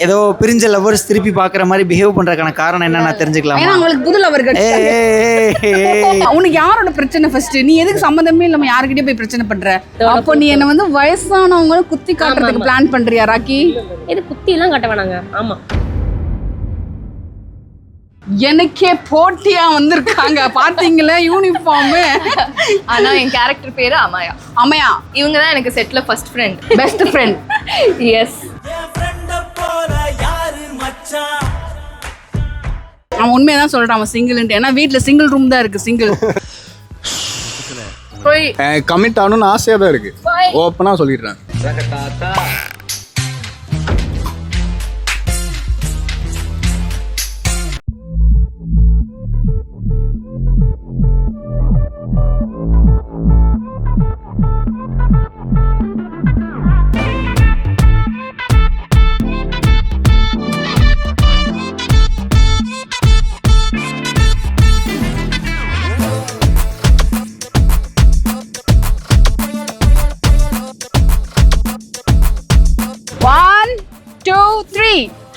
ஏதோ பிரிஞ்ச லவர்ஸ் திருப்பி பாக்குற மாதிரி பிஹேவ் பண்றதுக்கான காரணம் என்ன நான் தெரிஞ்சுக்கலாம். ஏன்னா உங்களுக்கு புது லவர் உனக்கு யாரோட பிரச்சனை ஃபர்ஸ்ட்? நீ எதுக்கு சம்மந்தமே இல்லாம யாருக்கிட்டே போய் பிரச்சனை பண்ற? அப்போ நீ என்ன வந்து வயசானவங்கள குத்தி காட்டுறதுக்கு பிளான் பண்றியா ராக்கி? இது குத்தி எல்லாம் காட்ட வேணாங்க. ஆமா, எனக்கே போட்டியா வந்திருக்காங்க பாத்தீங்களா யூனிஃபார்ம். ஆனா என் கேரக்டர் பேரு அமாயா. அம்மையா இவங்க தான் எனக்கு செட்ல first friend, best friend. Yes. அவன் உண்மையதான் சொல்றான், அவன் சிங்கிள்ன்ட்டு. ஏன்னா வீட்டுல சிங்கிள் ரூம் தான் இருக்கு. சிங்கிள் போய் கமிட் ஆகணும்னு ஆசையா தான் இருக்கு. ஓப்பனா சொல்லிடுறேன்.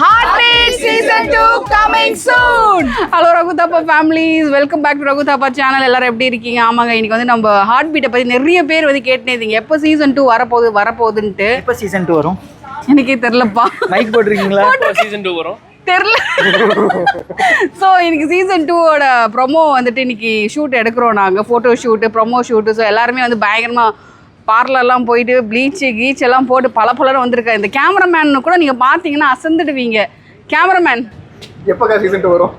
Heartbeat Season 2 coming soon. Hello Raghutappa families, welcome back to Raghutappa channel. எல்லாரும் எப்படி இருக்கீங்க? ஆமாங்க, இன்னைக்கு வந்து நம்ம ஹார்ட் பீட்டை பத்தி நிறைய பேர் வந்து கேட்டுனேங்க. எப்போ சீசன் 2 வரப்போகுதுன்ட்டு. எப்போ சீசன் 2 வரும்? எனக்கே தெரியலப்பா. மைக் போட்டுருக்கீங்களா? சீசன் 2 வரும் தெரியல. ஸோ இன்னைக்கு சீசன் 2ஓட ப்ரொமோ வந்துட்டு இன்னைக்கு ஷூட் எடுக்கிறோம் நாங்கள். Photo shoot, promo shoot. So எல்லாருமே வந்து பயங்கரமாக பார்லர்லாம் போயிட்டு கீச் எல்லாம் போட்டு பலன்னு வந்திருக்காரு. இந்த கேமராமேன் கூட நீங்கள் பார்த்தீங்கன்னா அசந்துடுவீங்க. கேமராமேன் எப்போ சீசன் 2 வரும்?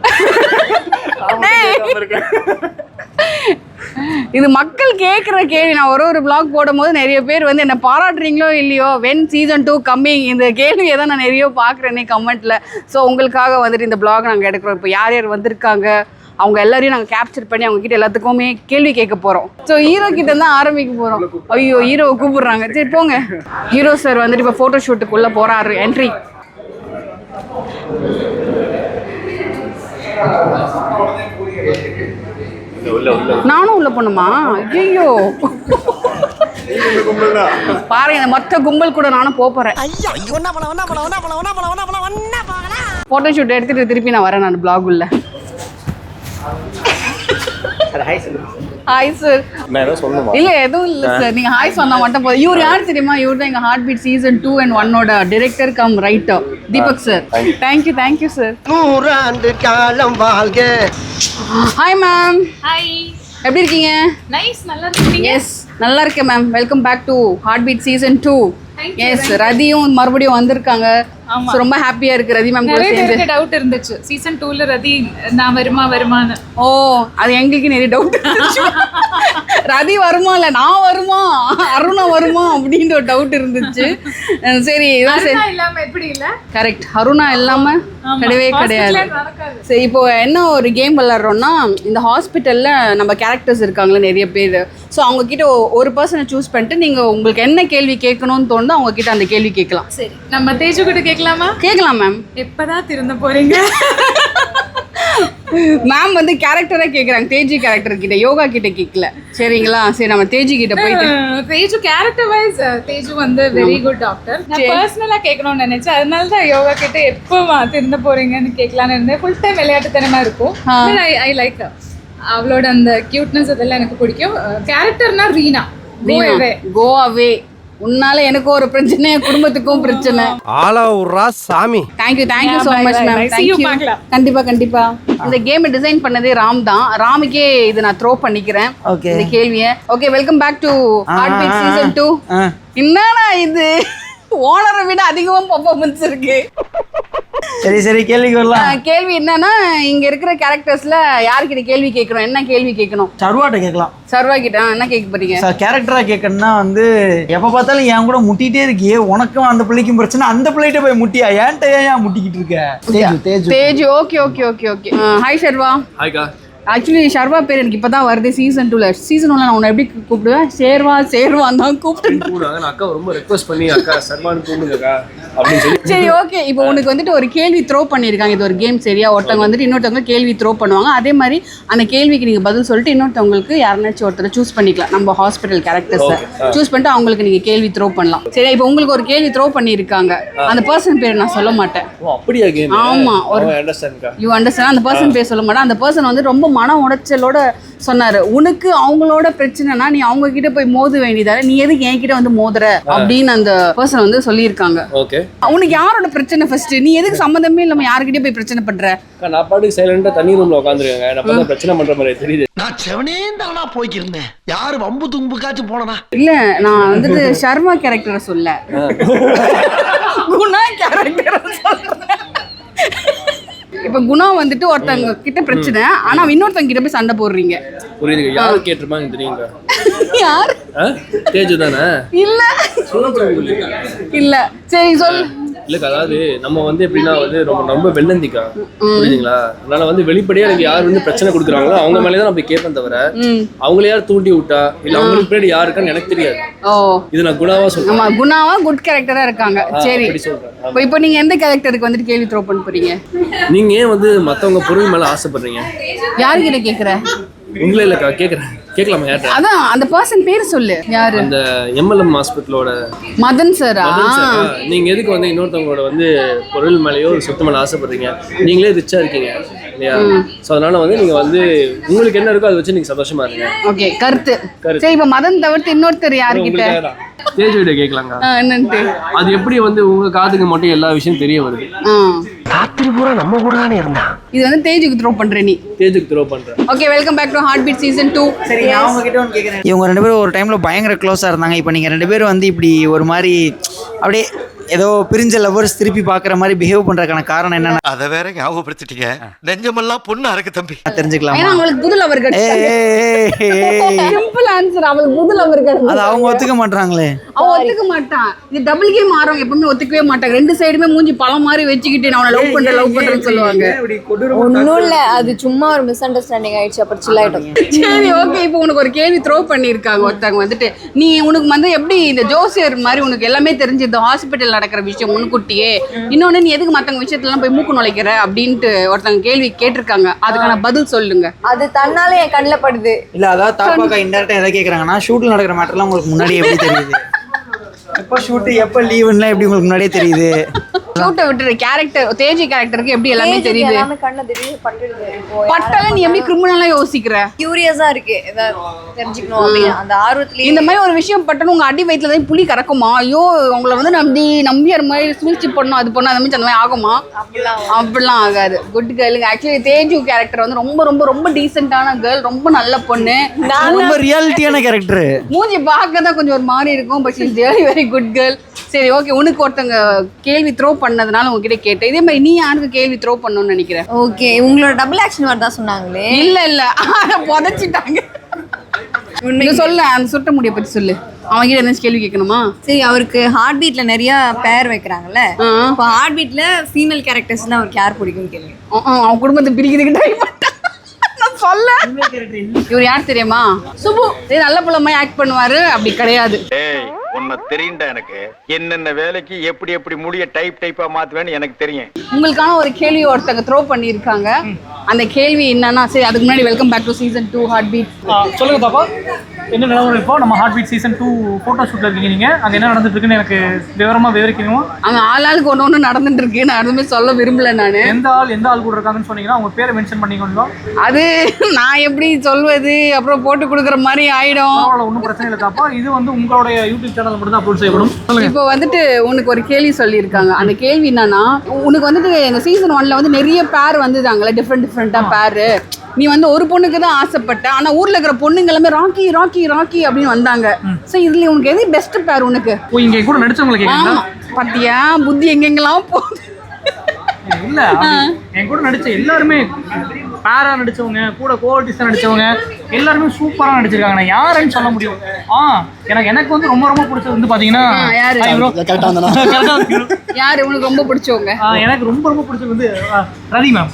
இது மக்கள் கேட்குற கேள்வி. நான் ஒரு vlog போடும்போது நிறைய பேர் வந்து என்னை பாராட்டுறீங்களோ இல்லையோ, வென் சீசன் 2 கம்மிங், இந்த கேள்வியை தான் நான் நிறைய பார்க்குறேனே கமெண்ட்டில். ஸோ உங்களுக்காக வந்துட்டு இந்த vlog நாங்கள் எடுக்கிறோம். இப்போ யார் யார் வந்திருக்காங்க அவங்க எல்லாரையும் நாங்கள் கேப்சர் பண்ணி அவங்க கிட்ட எல்லாத்துக்குமே கேள்வி கேட்க போகிறோம். ஸோ ஹீரோ கிட்ட தான் ஆரம்பிக்க போகிறோம். ஐயோ, ஹீரோவை கூப்பிடுறாங்க. சரி போங்க. ஹீரோ சார் வந்துட்டு இப்போ ஃபோட்டோ ஷூட்டுக்குள்ளே போகிறாரு. என்ட்ரி. நானும் உள்ள போகணுமா? ஐயோ பாருங்க, இந்த மொத்த கும்பல் கூட நானும் போறேன். ஃபோட்டோ ஷூட் எடுத்துட்டு திருப்பி நான் வரேன் நான் பிளாக் உள்ள. Hi sir. இல்ல எதுவும் இல்ல சார், நீங்க ஹாய் சொன்னா மட்டும் போதும். இவர் யார் தெரியுமா? இவர் தான் எங்க ஹார்ட் பீட் சீசன் 2 and 1ஓட director cum writer Deepak sir. Thank you sir. 100 ஆண்டு காலம் வாழ்க. Hi ma'am. ஹாய், எப்படி இருக்கீங்க? நைஸ். நல்லா இருக்கீங்க? எஸ் நல்லா இருக்கேன் ma'am. Welcome back to heart beat season 2. Yes, ரதியும் மறுபடியும் வந்திருக்காங்க. ரொம்ப ஹாப்பியா இருக்கு ரதி மேம் கூட சேர்ந்து. டவுட் இருந்துச்சு சீசன் 2ல ரதி நான் வருமான்னு. ஓ, அது எங்களுக்கு நிறைய டவுட். ரதி வருமா இல்ல நான் வருமா, அருணா வருமா அப்படின்ற ஒரு டவுட் இருந்துச்சு. சரி இல்லாம எப்படி இல்ல? கரெக்ட், அருணா இல்லாம கிடையாது. சரி, இப்போ என்ன ஒரு கேம் விளையாடுறோம்னா, இந்த ஹாஸ்பிட்டல்ல நம்ம கேரக்டர்ஸ் இருக்காங்களே நிறைய பேர். ஸோ அவங்க கிட்ட ஒரு பர்சனை சூஸ் பண்ணிட்டு நீங்க உங்களுக்கு என்ன கேள்வி கேட்கணும்னு தோணுதோ அவங்க கிட்ட அந்த கேள்வி கேட்கலாம். சரி, நம்ம தேஜு கிட்ட கேட்கலாமா? கேட்கலாம் மேம். எப்பதான் திருந்த போறீங்க? மேம் வந்து கேரக்டரா கேக்குறாங்க. தேஜி கேரக்டர் கிட்ட, யோகா கிட்ட கேட்கல. சரிங்களா? சரி, நம்ம தேஜி கிட்ட போயிட்டு. தேஜு கேரக்டர் வைஸ் தேஜு வந்து வெரி குட் டாக்டர். நான் பர்சனலா கேட்கணும்னு நினைச்சேன். அதனால தான் யோகா கிட்ட எப்போ திருந்த போறீங்கன்னு கேட்கலான்னு இருந்தேன். ஃபுல் டைம் விளையாட்டுத்தனமா இருக்கும். ஐ லைக் அவளோட அந்த கியூட்னஸ் அதெல்லாம் எனக்கு பிடிக்கும். கேரக்டர்னா ரீனா. கோ அவே. உன்னால எனக்கு ஒரு பிரச்சனை, குடும்பத்துக்கும் பிரச்சனை. ஆலா சாமி. Thank you so much ma'am. கண்டிப்பா. இந்த கேம் டிசைன் பண்ணதே ராம் தான். ராமுக்கே இது நான் த்ரோ பண்ணிக்கிறேன் இந்த கேள்வியை. Okay, welcome back to heart beat season 2. என்னடா இது, ஓனரை விட அதிகமா பர்ஃபார்மன்ஸ் இருக்கு. சரி கேள்விக்கு வரலாம். கேள்வி என்னன்னா, இங்க இருக்கிற கேரக்டர்ஸ்ல யார்கிட்ட கேள்வி கேட்கணும்? என்ன கேள்வி கேட்கணும்? சர்வாட்ட கேட்கலாம். சர்வா கிட்ட என்ன கேட்க போறீங்க? சார், கேரக்டரா கேட்கணும்னா வந்து எப்ப பார்த்தாலும் என் கூட முட்டிட்டே இருக்கியே, உனக்கும் அந்த பிள்ளைக்கும் பிரச்சனை, அந்த பிள்ளைகிட்ட போய் முட்டியா, ஏன்ட்ட ஏன் முட்டிக்கிட்டு இருக்க? தேஜு. ஓகே. ஹாய் சர்வா. ஹாய்க்கா. ஆக்சுவலி ஷர்வா பேர் எனக்கு இப்போ தான் வருது சீசன் 2ல. சீசன் 1ல நான் உன்னை எப்படி கூப்பிடுவேன்? சேர்வான் தான் கூப்பிட்டு. அக்கா ரொம்ப ரெக்வஸ்ட் பண்ணி அக்கா சர்வான் கூப்பிடுங்கக்கா அப்படின்னு சொல்லி. சரி ஓகே, இப்போ உனக்கு வந்துட்டு ஒரு கேள்வி த்ரோ பண்ணியிருக்காங்க. இது ஒரு கேம் சரியா? ஒருத்தவங்க வந்துட்டு இன்னொருத்தவங்க கேள்வி த்ரோ பண்ணுவாங்க. அதே மாதிரி அந்த கேள்விக்கு நீங்கள் பதில் சொல்லிட்டு இன்னொருத்தவங்களுக்கு யாருனாச்சும் ஒருத்தரை சூஸ் பண்ணிக்கலாம். நம்ம ஹாஸ்பிட்டல் கேரக்டர்ஸை சூஸ் பண்ணிட்டு அவங்களுக்கு நீங்கள் கேள்வி த்ரோ பண்ணலாம். சரி, இப்போ உங்களுக்கு ஒரு கேள்வி த்ரோ பண்ணியிருக்காங்க. அந்த பர்சன் பேர் நான் சொல்ல மாட்டேன். அப்படியா கேம்? ஆமா, ஒரு யூ அண்டர்ஸ்டாண்ட். அந்த பர்சன் பேர் சொல்ல மாட்டேன். அந்த பர்சன் வந்து ரொம்ப மன உடைச்சலோட சொன்னாரு, உனக்கு அவங்களோட பிரச்சனைனா நீ அவங்க கிட்ட போய் மோத வேண்டியதால நீ எதுக்கு என்கிட்ட வந்து மோதுற அப்படின்னு அந்த பர்சன் வந்து சொல்லியிருக்காங்க. ஓகே, உனக்கு யாரோட பிரச்சனை ஃபர்ஸ்ட்? நீ எதுக்கு சம்மந்தமே இல்லாம யாருக்கிட்டே போய் பிரச்சனை பண்ற? நான் பாட்டுக்கு சைலண்டா தண்ணி ரூம்ல உட்காந்துருக்கேன். நான் பார்த்தா பிரச்சனை பண்ற மாதிரி தெரியுது. நான் செவனே தானா போய்க்கிருந்தேன். யாரு வம்பு தும்புக்காச்சும் போனனா? இல்ல, நான் வந்துட்டு ஷர்மா கேரக்டரை சொல்ல, குணா கேரக்டரை சொல்றேன். இப்ப குணா வந்துட்டு ஒருத்தவங்க கிட்ட பிரச்சனை, ஆனா இன்னொருத்தவங்க கிட்ட போய் சண்டை போடுறீங்க. புரியுது. யாரு கேட்டிருப்பாங்க தெரியுங்க? யார்? தேஜு தானே? இல்ல இல்ல, சரி சொல்லு. இல்லக்கா, அதாவது நம்ம வந்து எப்படின்னா வந்து ரொம்ப வெள்ளந்திக்கா, புரியுதுங்களா? அதனால வந்து வெளிப்படையா எனக்கு யார் வந்து பிரச்சனை கொடுக்குறாங்களோ அவங்க மேலேதான் நான் போய் கேட்பேன் தவிர அவங்கள யார் தூண்டி விட்டா இல்ல அவங்களுக்கு பின்னாடி யாருக்கான்னு எனக்கு தெரியாது. ஓ, இது நான் குணாவா சொல்றேன். ஆமா, குணாவா குட் கேரக்டரா இருக்காங்க. சரி, அப்படி சொல்றேன். இப்போ நீங்க எந்த கேரக்டருக்கு வந்துட்டு கேள்வி த்ரோ பண்ண போறீங்க? நீங்க ஏன் வந்து மத்தவங்க பொருள் மேல ஆசைப்படுறீங்க? யாருக்கிட்ட கேக்குற? உங்களே இல்லக்கா, கேட்கலாமா? யார்ட்ட? அதான் அந்த பர்சன் பேர் சொல்லு. யாரு? அந்த MLM ஹாஸ்பிட்டலோட மதன் சாரா? நீங்க எதுக்கு வந்து இன்னொருத்தவங்களோட வந்து பொருள் மேலேயோ ஒரு சொத்து மேலே ஆசைப்படுறீங்க? நீங்களே ரிச்சா இருக்கீங்க இல்லையா? ஸோ அதனால வந்து நீங்க வந்து உங்களுக்கு என்ன இருக்கோ அதை வச்சு நீங்க சந்தோஷமா இருங்க. ஓகே, கருத்து. சரி, இப்போ மதன் தவிர்த்து இன்னொருத்தர் யாருக்கிட்ட? தேஜுகிட்ட கேட்கலாங்க. என்னன்ட்டு அது எப்படி வந்து உங்க காதுக்கு மட்டும் எல்லா விஷயம் தெரிய வருது? ராத்திரி பூரா நம்ம கூட தானே இருந்தா. இது வந்து தேஜுக்கு த்ரோ பண்ற நீ. தேஜுக்கு த்ரோ பண்றேன். Okay, welcome back to heart beat season 2. சரி, நான் உங்ககிட்ட ஒன்று கேட்குறேன். இவங்க 2 பேரும் ஒரு டைமில் பயங்கர க்ளோஸாக இருந்தாங்க. இப்போ நீங்கள் 2 பேரும் வந்து இப்படி ஒரு மாதிரி அப்படியே ஏதோ பிரிஞ்ச லவர்ஸ் திருப்பி பார்க்குற மாதிரி பிஹேவ் பண்ணுறதுக்கான காரணம் என்னென்ன? அதை வேற ஞாபகப்படுத்திட்டீங்க. நெஞ்சமெல்லாம் பொண்ணு அறக்கு தம்பி. தெரிஞ்சுக்கலாம். ஏன்னா அவங்களுக்கு புது லவர் கிடைச்சது. சிம்பிள் ஆன்சர், அவங்களுக்கு புது லவர் கிடைச்சது. அது அவங்க ஒத்துக்க மாட்டாங்களே. அவன் ஒத்துக்க மாட்டான். இது டபுள் கேம் ஆறவங்க எப்பவுமே ஒத்துக்கவே மாட்டாங்க. 2 சைடுமே மூஞ்சி பழம் மாதிரி வச்சுக்கிட்டு நான் லவ் பண்றேன்னு சொல்லுவாங்க. ஒன்றும் இல்லை, அது சும்மா ஒரு மிஸ் அண்டர்ஸ்டாண்டிங் ஆயிடுச்சு, அப்புறம் சில் ஆயிடும். சரி ஓகே, இப்போ உனக்கு ஒரு கேள்வி த்ரோ பண்ணியிருக்காங்க ஒருத்தவங்க வந்துட்டு, நீ உனக்கு வந்து எப்படி இந்த ஜோசியர் மாதிரி உனக்கு எல்லாமே தெரிஞ்சது ஹாஸ்பிட்டல் நடக்கிற விஷயம் முன்கூட்டியே, இன்னொன்னு நீ எதுக்கு மற்றவங்க விஷயத்துலாம் போய் மூக்கு நுழைக்கிற அப்படின்ட்டு ஒருத்தவங்க கேள்வி கேட்டிருக்காங்க. அதுக்கான பதில் சொல்லுங்க. அது தன்னால என் கண்ணில் படுது. இல்லை, அதாவது தாப்பாக்கா இன்டெரக்டாக எதை கேட்குறாங்கன்னா, ஷூட்டில் நடக்கிற மேட்டர்லாம் உங்களுக்கு முன்னாடி எப்படி தெரியுது? எப்போ ஷூட்டு எப்போ லீவுன்னா எப்படி உங்களுக்கு முன்னாடியே தெரியுது? ஷூட்டை விட்டுரு, கேரக்டர் தேஜி கேரக்டருக்கு எப்படி எல்லாமே தெரியுது? எல்லாமே கண்ணை தெரியுது, பட்டுடுது. பட்டால நீ எப்படி கிரிமினலா யோசிக்கிற? கியூரியஸா இருக்கு, ஏதாவது தெரிஞ்சுக்கணும் அப்படின்னு அந்த ஆர்வத்திலேயே. இந்த மாதிரி ஒரு விஷயம் பட்டணும் உங்க அடி வயிற்றுல தான் புளி கறக்குமா? ஐயோ, உங்களை வந்து நம்பியார் மாதிரி சூழ்ச்சி பண்ணணும், அது பண்ணணும், அந்த மாதிரி அந்த மாதிரி ஆகுமா? அப்படிலாம் ஆகாது. குட் கேர்ளுங்க. ஆக்சுவலி தேஜு கேரக்டர் வந்து ரொம்ப ரொம்ப ரொம்ப டீசென்டான கேர்ள், ரொம்ப நல்ல பொண்ணு, ரொம்ப ரியாலிட்டியான கேரக்டர். மூஞ்சி பார்க்க தான் கொஞ்சம் ஒரு மாதிரி இருக்கும், but is very very good girl. சரி ஓகே, உனக்கு ஒருத்தங்க கேள்வி த்ரோ பண்ணதுனால உங்ககிட்ட கேட்டேன். இதே மாதிரி நீ யாருக்கு கேள்வி த்ரோ பண்ணணும்னு நினைக்கிறேன்? ஓகே, உங்களோட டபுள் ஆக்ஷன் வரதா சொன்னாங்களே. இல்ல புதைச்சிட்டாங்க. நீ சொல்லு, அந்த சுட்ட முடிய பத்தி சொல்லு. அவங்ககிட்ட என்ன கேள்வி கேட்கணுமா? சரி, அவருக்கு ஹார்ட் பீட்ல நிறைய பேர் வைக்கிறாங்கல்ல, இப்போ ஹார்ட் பீட்ல ஃபீமேல் கேரக்டர்ஸ் தான் அவருக்கு யார் பிடிக்கும் கேள்வி. அவன் குடும்பத்தை பிரிக்கிறதுக்கு ட்ரை பண்ணிட்டான். நான் சொல்ல, இவர் யார் தெரியுமா? சுபு. நல்ல புள்ளமா ஆக்ட் பண்ணுவாரு, அப்படி கிடையாது. உன்னை தெரியுண்டா எனக்கு என்னென்ன வேலைக்கு எப்படி எப்படி முடிய டைப்பா மாத்துவேன்னு எனக்கு தெரியும். உங்களுக்கான ஒரு கேள்வி ஒருத்தங்க த்ரோ பண்ணியிருக்காங்க. அந்த கேள்வி என்னன்னா, சரி அதுக்கு முன்னாடி welcome back to season 2 heart beat. சொல்லுங்க தாப்பா, என்ன நிலவரம்? இப்போ நம்ம ஹார்ட் பீட் சீசன் 2 ஃபோட்டோ ஷூட்டில் இருக்கீங்க. நீங்கள் அங்கே என்ன நடந்துட்டு இருக்குன்னு எனக்கு விவரிக்கணுமா? அங்கே ஆளுக்கு ஒன்று நடந்துட்டு இருக்கு. நான் எதுவுமே சொல்ல விரும்பல. நான் எந்த ஆள் கூட இருக்காங்கன்னு சொன்னீங்கன்னா அவங்க பேரை மென்ஷன் பண்ணிக்கணும். அது நான் எப்படி சொல்வது, அப்புறம் போட்டு கொடுக்குற மாதிரி ஆயிடும். ஒன்றும் பிரச்சனை இல்லை தாப்பா, இது வந்து உங்களுடைய யூடியூப் சேனல் மட்டும் தான் அப்லோட் செய்யப்படும். இப்போ வந்துட்டு உனக்கு ஒரு கேள்வி சொல்லியிருக்காங்க. அந்த கேள்வி என்னன்னா, உனக்கு வந்துட்டு இந்த சீசன் 1ல வந்து நிறைய பேர் வந்துதாங்கல்ல, டிஃப்ரெண்டா பேர். நீ வந்து ஒரு பொண்ணுக்கு தான் ஆசைப்பட்ட, ஆனா ஊர்ல இருக்கிற பொண்ணுங்க எல்லாமே ராக்கி ராக்கி ராக்கி அப்படின்னு வந்தாங்க. சோ இதுல உனக்கு எது பெஸ்ட் பேர் உனக்கு? இங்க கூட நடிச்சவங்களை கேக்குறீங்களா? பாத்தியா, புத்தி எங்கெங்கெல்லாம் போகுது. இல்ல, என் கூட நடிச்ச எல்லாருமே பேரா நடிச்சவங்க, கூட கோஆர்டிஸ்டா நடிச்சவங்க, எல்லாருமே சூப்பரா நடிச்சிருக்காங்க. நான் யாருன்னு சொல்ல முடியும். எனக்கு வந்து ரொம்ப ரொம்ப பிடிச்சது வந்து பாத்தீங்கன்னா யாரு யாரு உங்களுக்கு ரொம்ப பிடிச்சவங்க? எனக்கு ரொம்ப ரொம்ப பிடிச்சது வந்து ரதி மேம்.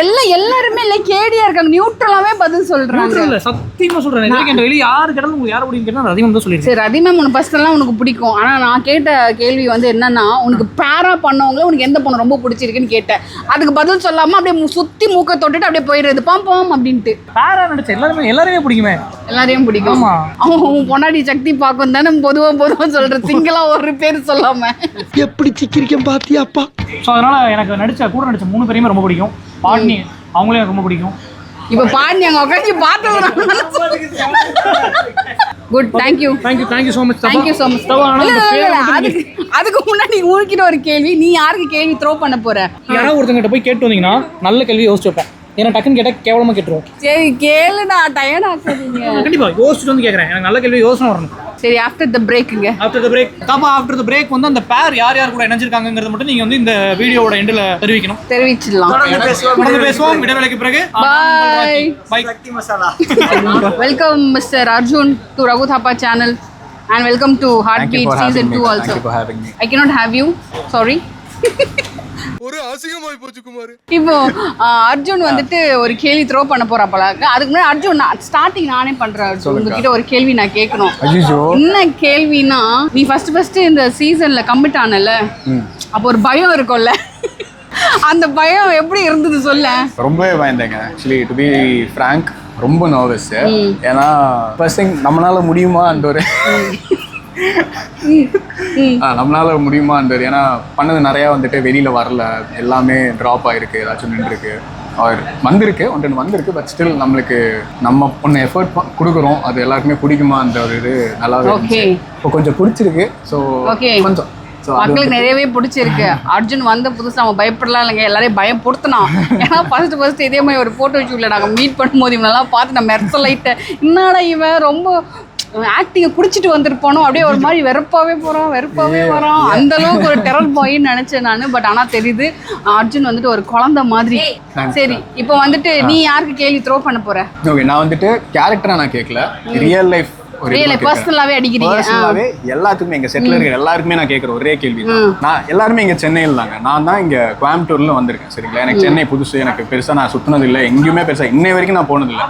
எல்லாருமே இல்ல கேடியா இருக்காங்க, நியூட்ரலாவே பதில் சொல்றாங்க. இல்ல சத்தியமா சொல்றேன், எனக்கு வெளிய யாரு கேட்டாலும் உங்களுக்கு யாரை பிடிக்கும் கேட்டா ரதி மேம் தான் சொல்லிருக்கேன். சரி, ரதி மேம் உனக்கு பர்சனலா உனக்கு பிடிக்கும். ஆனா நான் கேட்ட கேள்வி வந்து என்னன்னா, உனக்கு பேரா பண்ணவங்கள உனக்கு எந்த பொண்ணு ரொம்ப பிடிச்சிருக்குன்னு கேட்டேன். அதுக்கு பதில் சொல்லாம அப்படியே சுத்தி மூக்க தொட்டுட்டு அப்படியே போயிடுறது பாம் அப்படின்ட்டு. பேரா நடிச்ச எல்லாருமே பிடிக்குமே. எல்லாரையும் பிடிக்கும். அவன் பொன்னாடி சக்தி பார்க்கும் தானே பொதுவா சொல்ற, சிங்கிளா ஒரு பேர் சொல்லாம எப்படி சிக்கிரிக்கம் பாத்தியாப்பா. ஸோ அதனால எனக்கு கூட நடிச்ச 3 பேரையுமே ரொம்ப பிடிக்கும். பாட்னி அவங்களே எனக்கு ரொம்ப பிடிக்கும். இப்போ பாட்னி அங்கே உட்காந்து பார்த்தது குட். Thank you so much. அதுக்கு முன்னாடி உனக்கிட்ட ஒரு கேள்வி, நீ யாருக்கு கேள்வி த்ரோ பண்ண போற? யாராவது ஒருத்தங்கிட்ட போய் கேட்டு வந்தீங்கன்னா நல்ல கேள்வி யோசிச்சு வைப்பேன். ஏன்னா டக்குன்னு கேட்டால் கேவலமாக கேட்டுருவோம். சரி கேளுடா, டயர்ட் ஆகாதீங்க. கண்டிப்பா யோசிச்சுட்டு வந்து கேட்குறேன். எனக்கு நல்ல கேள்வி யோசனை வரணும். சரி, ஆஃப்டர் த பிரேக்குங்க. ஆஃப்டர் த பிரேக் வந்து அந்த பேர் யார் யார் கூட இணைஞ்சிருக்காங்கிறது மட்டும் நீங்க வந்து இந்த வீடியோவோட எண்டில் தெரிவிச்சிடலாம். பேசுவோம் இடைவேளைக்கு பிறகு. Bye. Welcome mister Arjun to Raghu Thappa channel and welcome to Heartbeat season 2 also. Thank you for having me. I cannot have you, sorry. ஒரு அசிங்கமாய் போச்சு குமார். இப்போ அர்ஜுன் வந்துட்டு ஒரு கேள்வி த்ரோ பண்ண போறாப்பல. அதுக்கு முன்னாடி அர்ஜுன் ஸ்டார்டிங் நானே பண்றேன். உங்ககிட்ட ஒரு கேள்வி நான் கேட்கணும். என்ன கேள்வினா, நீ ஃபர்ஸ்ட் இந்த சீசன்ல கமிட் ஆனல, அப்போ ஒரு பயம் இருக்கும்ல, அந்த பயம் எப்படி இருந்தது சொல்ல? ரொம்பவே பயந்தேங்க. ஆக்சுவலி டு பி ஃப்ராங்க் ரொம்ப நர்வஸ். ஏன்னா ஃபர்ஸ்ட் திங் நம்மளால முடியுமான்ற ஒரு நம்மளால முடியுமான்றது. ஏன்னா பண்ணது நிறையா வந்துட்டு வெளியில் வரல, எல்லாமே ட்ராப் ஆகிருக்கு, ஏதாச்சும் நின்றுருக்கு, அவர் வந்திருக்கு வந்திருக்கு. பட் ஸ்டில் நம்மளுக்கு நம்ம ஒன்று எஃபர்ட் கொடுக்குறோம், அது எல்லாருக்குமே பிடிக்குமா அந்த ஒரு இது நல்லாவே இருந்துச்சு. இப்போ கொஞ்சம் பிடிச்சிருக்கு. ஸோ கொஞ்சம் மக்களுக்கு நிறையவே பிடிச்சிருக்கு. அர்ஜுன் வந்த புதுசு அவன் பயப்படலாம் இல்லைங்க, எல்லாரையும் பயப்படுத்தினான். ஏன்னா ஃபர்ஸ்ட் இதே மாதிரி ஒரு ஃபோட்டோ ஷூட்டில் நாங்கள் மீட் பண்ணும்போது இவனெல்லாம் பார்த்து நான் மெர்சலைட்டேன். என்னடா இவன் ரொம்ப ஆக்டிங்கை குடிச்சிட்டு வந்துருப்பானோ, அப்படியே ஒரு மாதிரி வெறுப்பாவே வரான். அந்த அளவுக்கு ஒரு டெரர் பாயின்னு நினைச்சேன் நான். பட் ஆனால் தெரியுது அர்ஜுன் வந்துட்டு ஒரு குழந்தை மாதிரி. சரி, இப்போ வந்துட்டு நீ யாருக்கு கேள்வி த்ரோ பண்ண போற? ஓகே, நான் வந்துட்டு கேரக்டரா நான் கேட்கல, ரியல் லைஃப் பர்சனலாவே அடிக்கிறீங்க. எல்லாத்துக்குமே எங்க செட்டில் இருக்கிற எல்லாருக்குமே நான் கேட்குற ஒரே கேள்வி தான். நான் எல்லாருமே இங்க சென்னையில் தாங்க. நான் தான் இங்க கோயம்புத்தூர்ல வந்திருக்கேன். சரிங்களா, எனக்கு சென்னை புதுசு, எனக்கு பெருசா நான் சுத்தினது இல்லை, எங்கேயுமே பெருசா இன்னை வரைக்கும் நான் போனது இல்லை.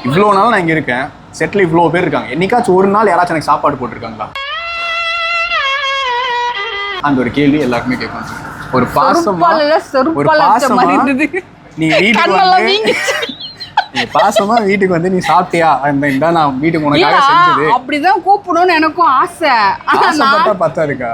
இவ்வளோ நாள் நான் இங்க இருக்கேன், செட்டில் இவ்வளோ பேர் இருக்காங்க. என்னைக்காச்சும் ஒரு நாள் யாராச்சும் எனக்கு சாப்பாடு போட்டிருக்காங்களா? அந்த ஒரு கேள்வி எல்லாருக்குமே கேட்கணும். ஒரு பாசமா நீ வீட்டுக்கு வந்து நீ சாப்பிட்டியா, நான் வீட்டுக்கு உனக்காக செஞ்சது. அப்படிதான் கூப்பிடணும்னு எனக்கும் ஆசை. பார்த்தா இருக்கா?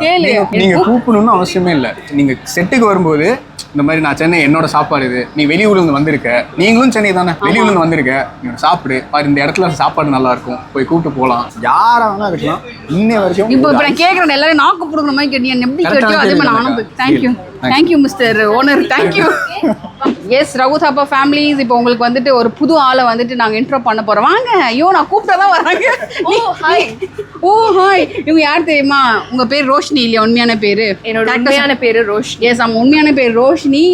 நீங்க கூப்பிடணும்னு அவசியமே இல்லை. நீங்க செட்டுக்கு வரும்போது இந்த மாதிரி நான் சென்னை, என்னோட சாப்பாடு இது, நீ வெளியூர்ல இருந்து வந்திருக்க, நீங்களும் சென்னை தானே, வெளியூர்ல இருந்து வந்திருக்க, நீ சாப்பிடு பாரு, இந்த இடத்துல சாப்பாடு நல்லா இருக்கும், போய் கூப்பிட்டு போகலாம். யாரா வேணா இருக்கலாம். இன்னை வரைக்கும் இப்போ நான் கேட்கறேன், எல்லாரும் நாக்கு புடுங்குற மாதிரி கேட்டீங்க, எப்படி கேட்டியோ அதே மாதிரி நானும். Thank you mister owner, thank you. Yes Raghu Thappa families, இப்போ உங்களுக்கு வந்துட்டு ஒரு புது ஆளை வந்துட்டு நாங்கள் இன்ட்ரோ பண்ண போகிறோம். வாங்க. ஐயோ, நான் கூப்பிட்டா தான் வராங்க. ஓ ஹாய். இவங்க யார் தெரியுமா? உங்கள் பேர் ரோஷினி இல்லையா? உண்மையான பேர்? என்னோட உண்மையான பேர் ரோஷினி. எஸ், அவங்க உண்மையான பேர் ரோஷினி.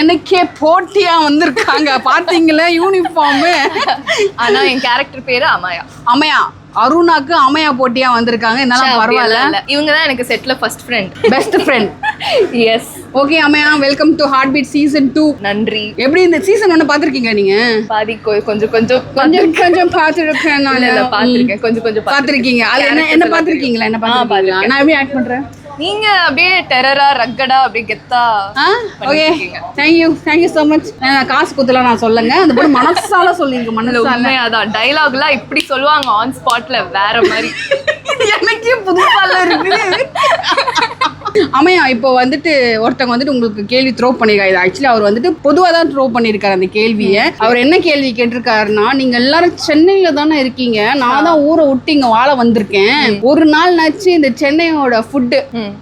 எனக்கே போட்டியா வந்திருக்காங்க பாத்தீங்களா யூனிஃபார்ம். ஆனா என் கேரக்டர் பேரு அமயா. அருணாக்கு அமயா போட்டியா வந்திருக்காங்க. இதெல்லாம் பரவாயில்ல. இவங்க தான் எனக்கு செட்ல first friend, best friend. Yes. Okay Amaya, welcome to heartbeat season 2. நன்றி. எப்படி இந்த சீசன் 1 பாத்திருக்கீங்க நீங்க? பாதி கொஞ்சம் பாத்துருக்கேன். நான் பாத்திருக்கேன், கொஞ்சம் பாத்திருக்கீங்க. அது என்ன பாத்திருக்கீங்களா? என்ன பாத்திருக்கீங்க? நான் எப்படி ஆக்ட் பண்றேன்? நீங்க அப்படியே டெரரா ரக்கடா அப்படியே கெத்தா. Okay, thank you so much. காசு குத்தலாம் நான் சொல்லுங்க, அந்த போய் மனசால சொல்லிருக்க. மனசால அதான் டைலாக்லாம் இப்படி சொல்லுவாங்க ஆன் ஸ்பாட்ல, வேற மாதிரி. எனக்கே புதுசால இருக்கு. அம்மையா, இப்போ வந்துட்டு ஒருத்தவங்க வந்துட்டு உங்களுக்கு கேள்வி த்ரோ பண்ணிருக்காரு. ஆக்சுவலி அவர் வந்துட்டு பொதுவாக தான் த்ரோ பண்ணியிருக்காரு அந்த கேள்வியை. அவர் என்ன கேள்வி கேட்டிருக்காருன்னா, நீங்க எல்லாரும் சென்னையில தானே இருக்கீங்க, நான் தான் ஊரை விட்டு இங்க வாழ வந்திருக்கேன், ஒரு நாள் நாச்சு இந்த சென்னையோட ஃபுட்டு